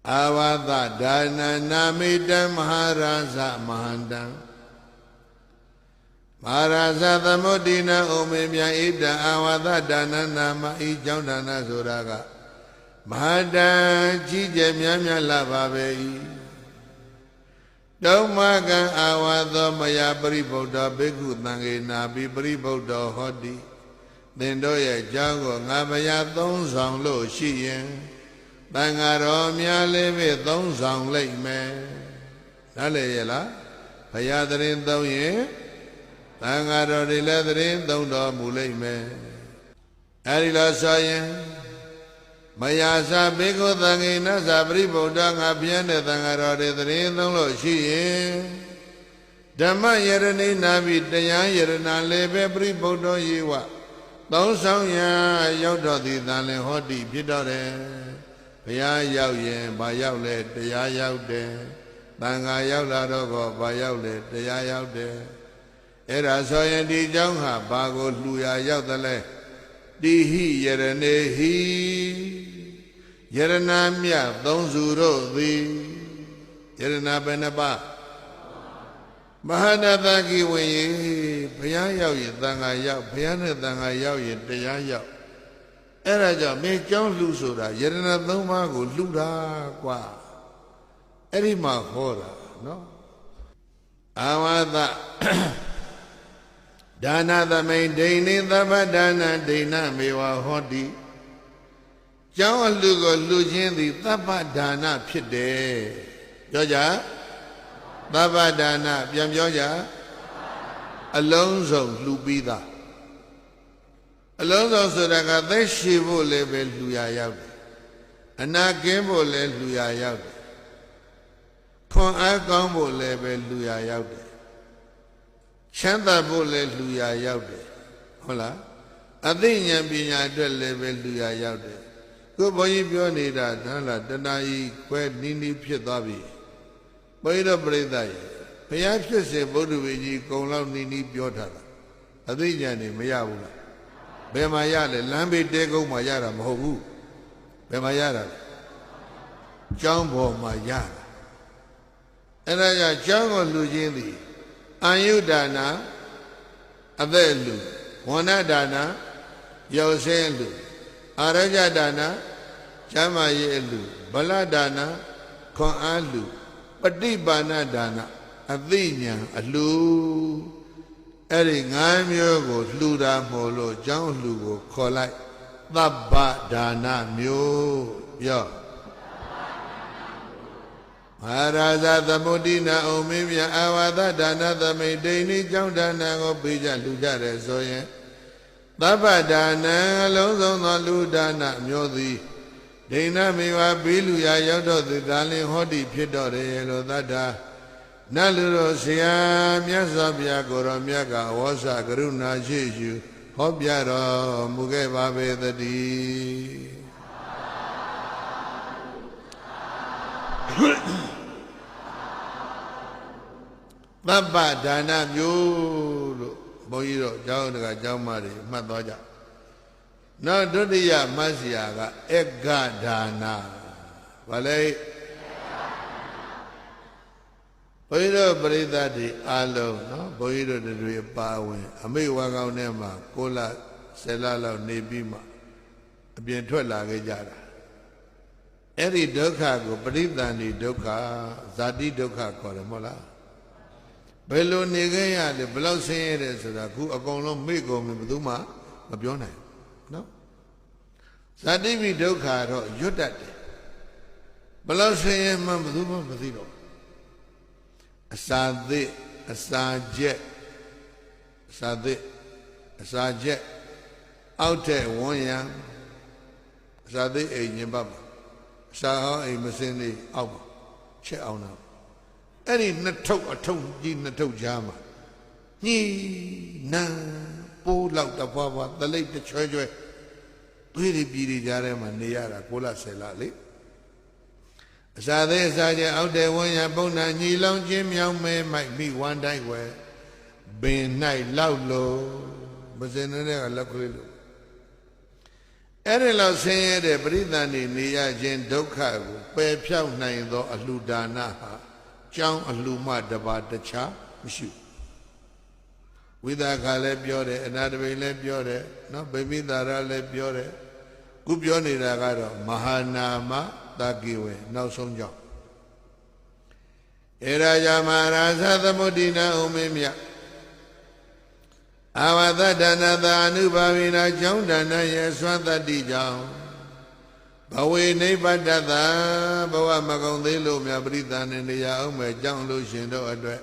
Avada dana namidam maharaja mahandam Maharaja Thamudina umimya ida avada dana nama ijandana suraga Mahada jije myamya lababei Daumaga avada maya paribodha bhikkhu tange nabi paribodha hoti Thendo ye jango ngabaya thong song lo shi yin Tangaro mya leve thong song lai me Nale ye la Bhaya tharin thong yin Tangaro dile tharin thong do mu lai me Ari la so yin Maya sa bhikkhu tange nasa paribodha ngabyan ne tangaro de tharin thong lo shi yin Dhamma yarani nabi taya yarana leve paribodha yewa Thong song yaရောက်တော်သည်တန်လင်ဟောတိဖြစ်တော်တယ်ဘုရားရောက်ရင်ဘာရောက်လဲတရားရောက်တယ်သံဃာရောက်လာတော့ကောဘာရောက်လဲတရားရောက်တယ်အဲ့ဒါဆိုရင်ဒီเจ้าဟာဘာကိုလှူရာရောက်သလဲတိဟိယရဏေဟိယရဏမြတ်သုံးစုတို့သည်ယရဏဘယ်နှပါမဟာနာတကိဝေဘုရားရောက်ရင်သံဃာရောက်ဘုရားနဲ့သံဃာရောက်ရင်တရားရောက်အဲ့ဒါကြောင့်မင်းကျောင်းလှူဆိုတာယရဏသုံးပါးကိုလှူတာကွာအဲ့ဒီမှာဟောတာနော်အာဝသဒါနသမိန်ဒိဋ္ဌိသဗ္ဗဒါနဒိဋ္ဌမေဝဟောတိကျောင်းအလှူကိုလှူခြင်းသည်သဗ္ဗဒါနဖြစ်တယ်ပြောကြသဗ္ဗဒါနပြန်ပြောကြအလုံးစုံလှူပြီးသားအလုံးစုံဆိုတာကသက်ရှိဖို့လည်းပဲလှူရရောက်တယ်အနာကင်းဖို့လည်းလှူရရောက်တယ်ခွန်အားကောင်းဖို့လည်းပဲလှူရရောက်တယ်ချမ်းသာဖို့လည်းလှူရရောက်တယ်ဟုတ်လားအသိဉာဏ်ပညာအတွက်လည်းပဲလှူရရောက်တယ်ကိုဘုန်းကြီးပြောနေတာဒါလားတဏှာကြီးခွဲနီးနီးဖြစ်သွားပြီဘုရားပြိဿရဲ့ဘုရားဖြစ်စေဗုဒ္ဓဝီကြီးကုံလောက်နီးနီးပြောထားတာအသိဉာဏ်နေမရဘူးလားဘယ်မှာရလဲလမ်းဘေးတဲကုန်းမှာရတာမဟုတ်ဘူးဘယ်မှာရတာလဲကျောင်းပေါ်မှာရတာအဲ့ဒါကြောင့်ကျောင်းကိုလှူခြင်းသည်အာယုဒါနာအသက်လှူဝဏ္ဏဒါနာရောစင်းလှူအာရကြဒါနာကျမ်းမာရေးအလှူဗလဒါနာခွန်အားလှူပฏิပါဏဒါနအသိဉာဏ်အလှူအဲ့ဒီ၅မျိုးကိုလှူတာမို့လို့ကျောင်းလှူကိုခေါ်လိုက်သဗ္ဗဒါနမျိုးပြောမဟာရာဇသမုဒိနာအုံမင်းမြအာဝါဒဒါနသမိတ်ဒိဋ္ဌိကျောင်းဒါနကိုပေးကြလှူကြတယ်ဆိုရင်သဗ္ဗဒါနအလုံးစုံသောလူဒါနမျိုးသည်ဒိဋ္ဌမေဝဘေးလူရာရောက်တော့သူဒါလင်ဟောတိဖြစ်တော့တယ်လို့သတ္တာနတ်လူတို့ဆရာမြတ်စွာဘုရားကိုရောမြတ်ကဝေါစာကရုဏာရှိယူဟောပြတော်မူခဲ့ပါပေသတည်းသဗ္ဗဒါနမျိုးလို့ဘုန်းကြီးတို့ကျောင်းတကာကျောင်းမတွေမှတ်သွားကြနောက်ဒုတိယမတ်စရာကဧကဒါနာဗါလေဘုန်းကြီးတို့ပရိသတ်တွေအားလုံးနော်ဘုန်းကြီးတို့တွေပါဝင်အမိဝါကောင်းထဲမှာ6 လ 10 လလောက်နေပြီးမှအပြင်ထွက်လာခဲ့ကြတာအဲ့ဒီဒုက္ခကိုပရိသန္တိဒုက္ခဇာတိဒုက္ခခေါ်တယ်မဟုတ်လားဘယ်လိုနေခဲ့ရလဲဘယ်လောက်ဆင်းရဲတယ်ဆိုတာခုအကုန်လုံးမေ့ကုန်ပြီဘယ်သူမှမပြောနိုင်ဘူးနော်ဇာတိပိဒုက္ခတော့ရွတ်တတ်တယ်ဘယ်လောက်ဆင်းရဲမှဘယ်သူမှမသိတော့အစာသစ်အစာချက်အစာသစ်အစာချက်အောက်တဲ့ဝန်းရံအစာသစ်အိမ်ညင်ပတ်ပါအစာဟောင်းအိမ်မစင်းလေးအောက်ပါချက်အောင်တော့အဲ့ဒီနှစ်ထုပ်အထုပ်ကြီးနှစ်ထုပ်ကြားမှာညှိနံပိုးလောက်တပွားပွားသလိပ်တချွဲချွဲသွေးတွေပြည်တွေကြားထဲမှာနေရတာ6 လ 10 လလေအစာသေးအစာချင်းအောက်တဲ့ဝန်းရပုံနာညီလောင်ချင်းမြောင်းမဲမိုက်မိဝမ်းတိုင်းွယ်ပင်၌လောက်လို့မစင်တဲ့ကလက်ကလေးလို့ အဲ့ဒီလောက်ဆင်းရဲတဲ့ပရိသတ်နေရခြင်းဒုက္ခကိုပယ်ဖြောက်နိုင်သောအလှူဒါနဟာကြောင်းအလှူမှတပါတခြားမရှိဝိသခာလည်းပြောတယ်အနာတပိလည်းပြောတယ်နော်ဗိမိသာရလည်းပြောတယ်ခုပြောနေတာကတော့မဟာနာမတာကိဝေနောက်ဆုံးကြောင်းဧရာဇမဟာရာဇသမုဒ္ဒိနာဥမေမြအာဝသဒနာသာအနုဘာဝိနာကြောင့်ဒါနရဲ့စွမ်းတတ္တိကြောင့်ဘဝေနိဗ္ဗတတဘဝမကုံသေးလို့မြတ်ပရိသတ်နေနေရအောင်မဲ့ကြောင့်လို့ရှင်တို့အတွက်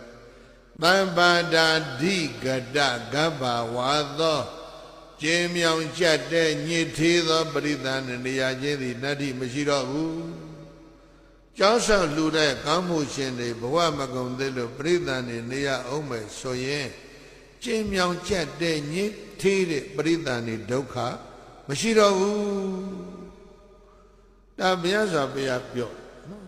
သဗ္ဗတာဓိကတဂဗ္ဗဝါသောကျင်းမြောင်ကြတ်တဲ့ညစ်သေးသောပရိသတ်နေရခြင်းသည်နတ္တိမရှိတော့ဘူးကျောင်းဆောင်လှူတဲ့ကောင်းမှုရှင်တွေဘဝမကုံသေးလို့ပရိသတ်နေရအောင်မဲ့ဆိုရင်ကျင်းမြောင်ကြတ်တဲ့ညစ်သေးတဲ့ပရိသတ်နေဒုက္ခမရှိတော့ဘူးဒါဘုရားစွာဘုရားပြောနော်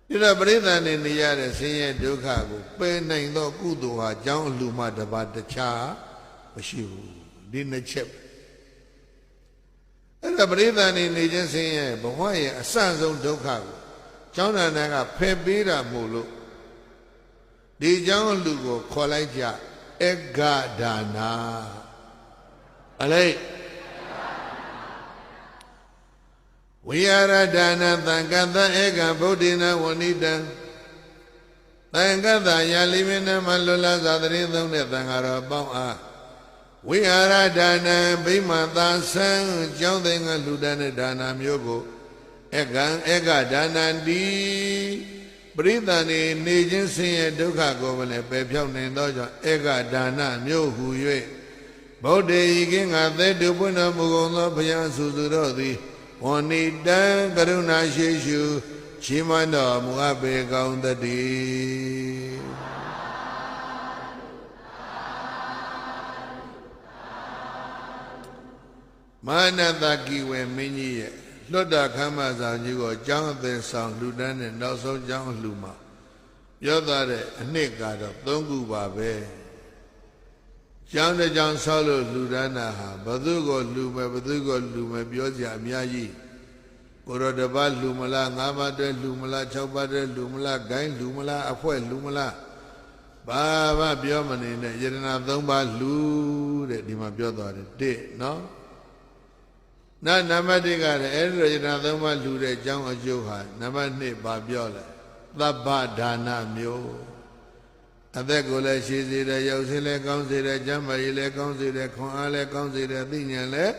ဒီတော့ပရိသတ်နေရတဲ့ဆင်းရဲဒုက္ခကိုပယ်နိုင်သောကုသိုလ်ဟာကြောင်းအလှူမှတပါးတခြားမရှိဘူးဒီနှစ်ချက်အဲ့ဒါပရိသတ်နေခြင်းဆင်းရဲဘဝရဲ့အဆဆုံးဒုက္ခကိုကျောင်းသားကဖယ်ပေးတာမို့လို့ဒီကြောင်းအလှူကိုခေါ်လိုက်ကြဧကဒါနာအလေးဝိဟာရဒါနသံဃတဧကဗုဒ္ဓေနဝဏိတံသံဃတယာလိမင်းမလွတ်လပ်စွာတရင်သုံးတဲ့သံဃာတော်ပေါင်းအားဝိဟာရဒါနဗိမာသာဆံကျောင်းသိင်္ဂလူဒန်းတဲ့ဒါနမျိုးကိုဧကဒါနံတိပရိသတ်နေခြင်းဆင်းရဲဒုက္ခကိုလည်းပယ်ဖြောက်နိုင်သောကြောင့်ဧကဒါနမျိုးဟူ၍ဗုဒ္ဓေဤကင်းငါသေတုပုဏ္ဏမူကုန်သောဘုရားဆူဆူတော်သည်ဝဏိတံကရုဏာရှိရှုချီးမွမ်းတော်မူအပ်ပေကောင်းသတည်းမာနတကိဝေမင်းကြီးရဲ့လွတ်တာခမ်းမဆောင်ကြီးကိုကျောင်းအသည်ဆောင်လူတန်းနဲ့နောက်ဆုံးကျောင်းလှူမှာပြောသွားတဲ့အနှစ်ကတော့၃ခုပါပဲကျောင်းတစ်ကျောင်းဆောက်လို့လှူဒန်းတာဟာဘသူကိုလှူမယ်ဘသူကိုလှူမယ်ပြောကြအများကြီးကိုရောတပတ်လှူမလား၅ပါးတည်းလှူမလား၆ပါးတည်းလှူမလားဂိုင်းလှူမလားအဖွဲလှူမလားဘာမှပြောမနေနဲ့ယတနာ၃ပါးလှူတဲ့ဒီမှာပြောသွားတယ်တစ်နော်နံပါတ်1ကလည်းအဲ့ဒီယတနာ၃ပါးလှူတဲ့အကြောင်းအကျိုးဟာနံပါတ်2ဘာပြောလဲသဗ္ဗဒါနမျိုးအသက်ကိုလည်းရှိစေတယ်ရုပ်ဆင်းလည်းကောင်းစေတယ်ကျမ်းမာရေးလည်းကောင်းစေတယ်ခွန်အားလည်းကောင်းစေတယ်သိဉာဏ်လည်း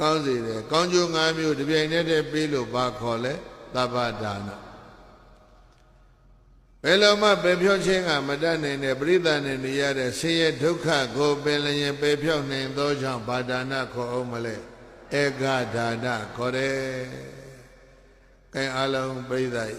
ကောင်းစေတယ်ကောင်းကျိုး၅မျိုးတစ်ပြိုင်တည်းပေးလို့ဘာခေါ်လဲသဗ္ဗဒါနဘယ်လိုမှပယ်ဖြောက်ခြင်းကမတတ်နိုင်တဲ့ပရိသတ်နဲ့နေရတဲ့ဆင်းရဲဒုက္ခကိုပင်လျင်ပယ်ဖြောက်နိုင်သောကြောင့်ဘာဒါနခေါ်အောင်မလဲဧကဒါနခေါ်တယ်။ကဲအားလုံးပရိသတ်